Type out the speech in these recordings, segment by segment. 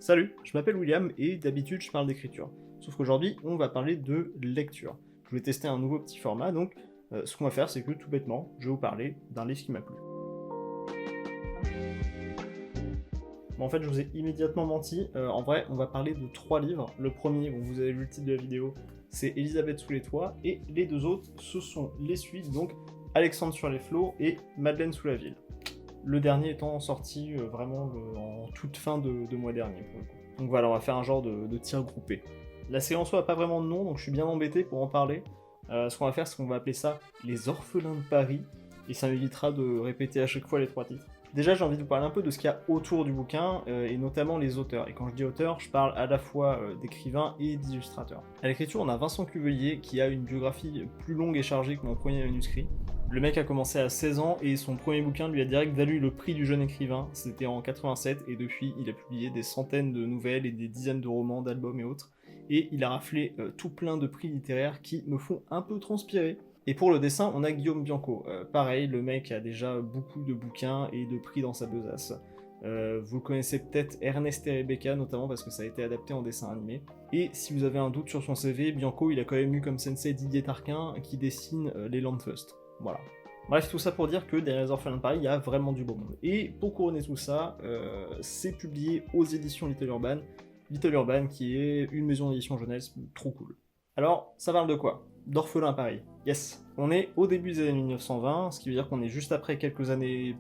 Salut, je m'appelle William et d'habitude je parle d'écriture. Sauf qu'aujourd'hui on va parler de lecture. Je voulais tester un nouveau petit format, donc ce qu'on va faire c'est que tout bêtement, je vais vous parler d'un livre qui m'a plu. Bon, en fait je vous ai immédiatement menti, en vrai on va parler de 3 livres. Le premier, bon, vous avez vu le titre de la vidéo, c'est Elisabeth sous les toits, et les deux autres ce sont les suites, donc Alexandre sur les flots et Madeleine sous la ville. Le dernier étant sorti vraiment en toute fin de mois dernier pour le coup. Donc voilà, on va faire un genre de tir groupé. La série en soi n'a pas vraiment de nom, donc je suis bien embêté pour en parler. Ce qu'on va faire, c'est qu'on va appeler ça Les Orphelins de Paris, et ça m'évitera de répéter à chaque fois les 3 titres. Déjà, j'ai envie de vous parler un peu de ce qu'il y a autour du bouquin, et notamment les auteurs. Et quand je dis auteurs, je parle à la fois d'écrivains et d'illustrateurs. À l'écriture, on a Vincent Cuvelier, qui a une biographie plus longue et chargée que mon premier manuscrit. Le mec a commencé à 16 ans et son premier bouquin lui a direct valu le prix du jeune écrivain, c'était en 87, et depuis il a publié des centaines de nouvelles et des dizaines de romans, d'albums et autres, et il a raflé tout plein de prix littéraires qui me font un peu transpirer. Et pour le dessin, on a Guillaume Bianco. Pareil, le mec a déjà beaucoup de bouquins et de prix dans sa besace. Vous connaissez peut-être Ernest et Rebecca, notamment parce que ça a été adapté en dessin animé. Et si vous avez un doute sur son CV, Bianco, il a quand même eu comme sensei Didier Tarquin qui dessine les Landfust. Voilà. Bref, tout ça pour dire que derrière les Orphelins de Paris, il y a vraiment du beau monde. Et pour couronner tout ça, c'est publié aux éditions Little Urban. Little Urban qui est une maison d'édition jeunesse trop cool. Alors, ça parle de quoi? D'Orphelins à Paris. Yes. On est au début des années 1920, ce qui veut dire qu'on est juste après quelques années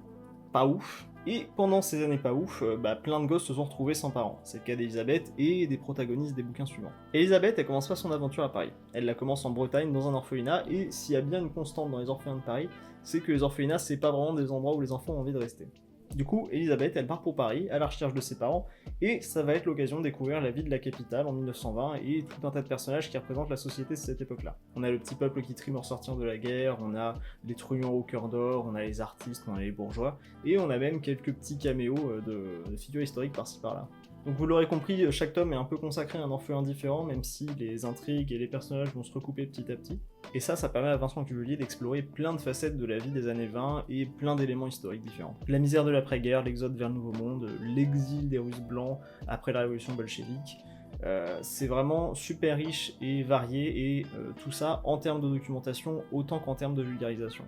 pas ouf. Et pendant ces années pas ouf, plein de gosses se sont retrouvés sans parents. C'est le cas d'Elisabeth et des protagonistes des bouquins suivants. Elisabeth, elle commence pas son aventure à Paris. Elle la commence en Bretagne, dans un orphelinat, et s'il y a bien une constante dans les orphelins de Paris, c'est que les orphelinats, c'est pas vraiment des endroits où les enfants ont envie de rester. Du coup, Elisabeth, elle part pour Paris, à la recherche de ses parents, et ça va être l'occasion de découvrir la vie de la capitale en 1920 et tout un tas de personnages qui représentent la société de cette époque-là. On a le petit peuple qui trime en sortir de la guerre, on a les truands au cœur d'or, on a les artistes, on a les bourgeois, et on a même quelques petits caméos de figures historiques par-ci par-là. Donc vous l'aurez compris, chaque tome est un peu consacré à un orphelin différent, même si les intrigues et les personnages vont se recouper petit à petit. Et ça permet à Vincent Cuvelier d'explorer plein de facettes de la vie des années 20 et plein d'éléments historiques différents. La misère de l'après-guerre, l'exode vers le Nouveau Monde, l'exil des Russes blancs après la révolution bolchevique. C'est vraiment super riche et varié, et tout ça en termes de documentation autant qu'en termes de vulgarisation.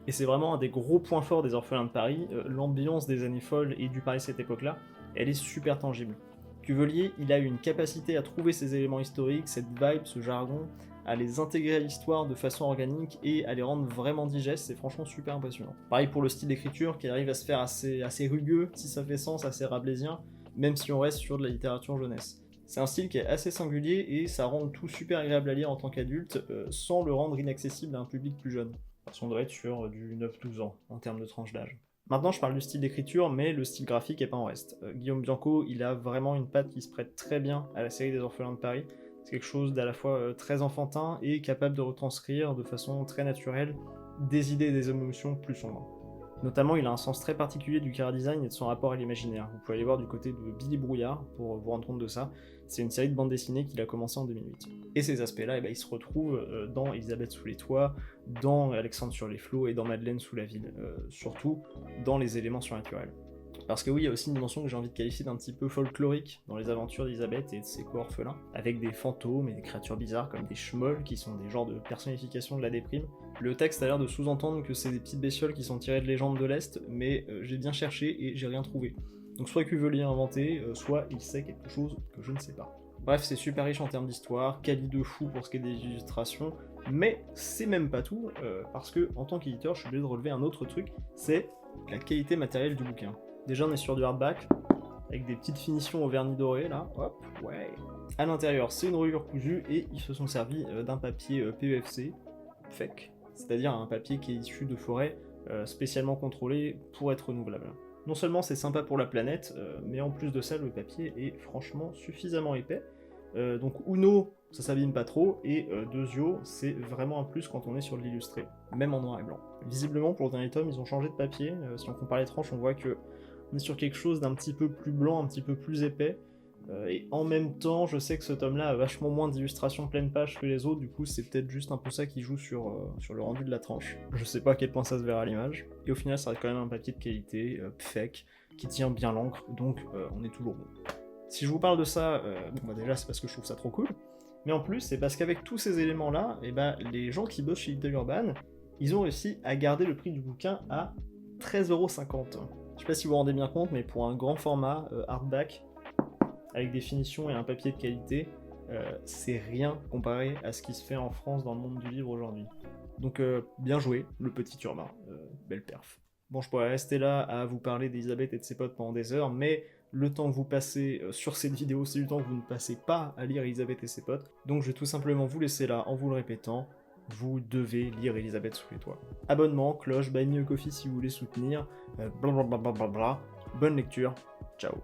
Et c'est vraiment un des gros points forts des Orphelins de Paris, l'ambiance des années folles et du Paris de cette époque-là, elle est super tangible. Cuvelier, il a eu une capacité à trouver ces éléments historiques, cette vibe, ce jargon, à les intégrer à l'histoire de façon organique et à les rendre vraiment digestes, c'est franchement super impressionnant. Pareil pour le style d'écriture qui arrive à se faire assez rugueux, si ça fait sens, assez rabelaisien, même si on reste sur de la littérature jeunesse. C'est un style qui est assez singulier et ça rend le tout super agréable à lire en tant qu'adulte, sans le rendre inaccessible à un public plus jeune. Parce qu'on devrait être sur du 9-12 ans en termes de tranche d'âge. Maintenant, je parle du style d'écriture, mais le style graphique est pas en reste. Guillaume Bianco, il a vraiment une patte qui se prête très bien à la série des Orphelins de Paris. C'est quelque chose d'à la fois très enfantin et capable de retranscrire de façon très naturelle des idées et des émotions plus sombres. Notamment, il a un sens très particulier du chara-design et de son rapport à l'imaginaire. Vous pouvez aller voir du côté de Billy Brouillard pour vous rendre compte de ça. C'est une série de bande dessinée qu'il a commencé en 2008. Et ces aspects-là, ils se retrouvent dans Elisabeth sous les toits, dans Alexandre sur les flots et dans Madeleine sous la ville. Surtout dans les éléments surnaturels. Parce que oui, il y a aussi une dimension que j'ai envie de qualifier d'un petit peu folklorique dans les aventures d'Elisabeth et de ses co-orphelins, avec des fantômes et des créatures bizarres comme des schmolls qui sont des genres de personnification de la déprime. Le texte a l'air de sous-entendre que c'est des petites bestioles qui sont tirées de légendes de l'Est, mais j'ai bien cherché et j'ai rien trouvé. Donc soit Cuvelier a inventé, soit il sait quelque chose que je ne sais pas. Bref, c'est super riche en termes d'histoire, quali de fou pour ce qui est des illustrations, mais c'est même pas tout, parce que en tant qu'éditeur, je suis obligé de relever un autre truc, c'est la qualité matérielle du bouquin. Déjà, on est sur du hardback, avec des petites finitions au vernis doré, là, hop, ouais. À l'intérieur, c'est une reliure cousue, et ils se sont servis d'un papier PEFC, fake, c'est-à-dire un papier qui est issu de forêts spécialement contrôlées pour être renouvelable. Non seulement c'est sympa pour la planète, mais en plus de ça, le papier est franchement suffisamment épais. Donc Uno, ça s'abîme pas trop, et Deuxio, c'est vraiment un plus quand on est sur de l'illustré, même en noir et blanc. Visiblement, pour le dernier tome, ils ont changé de papier. Si on compare les tranches, on voit que on est sur quelque chose d'un petit peu plus blanc, un petit peu plus épais, et en même temps, je sais que ce tome-là a vachement moins d'illustrations pleine page que les autres, du coup c'est peut-être juste un peu ça qui joue sur le rendu de la tranche. Je sais pas à quel point ça se verra à l'image, et au final ça reste quand même un papier de qualité, fake, qui tient bien l'encre, donc on est toujours bon. Si je vous parle de ça, déjà c'est parce que je trouve ça trop cool, mais en plus c'est parce qu'avec tous ces éléments-là, les gens qui bossent chez Little Urban, ils ont réussi à garder le prix du bouquin à 13,50 €. Je sais pas si vous vous rendez bien compte, mais pour un grand format hardback, avec des finitions et un papier de qualité, c'est rien comparé à ce qui se fait en France dans le monde du livre aujourd'hui. Donc bien joué, le petit Urbain, belle perf. Bon, je pourrais rester là à vous parler d'Elisabeth et de ses potes pendant des heures, mais le temps que vous passez sur cette vidéo, c'est du temps que vous ne passez pas à lire Elisabeth et ses potes. Donc je vais tout simplement vous laisser là en vous le répétant. Vous devez lire Elisabeth sous les toits. Abonnement, cloche, buy me a coffee si vous voulez soutenir, blablabla. Bonne lecture, ciao.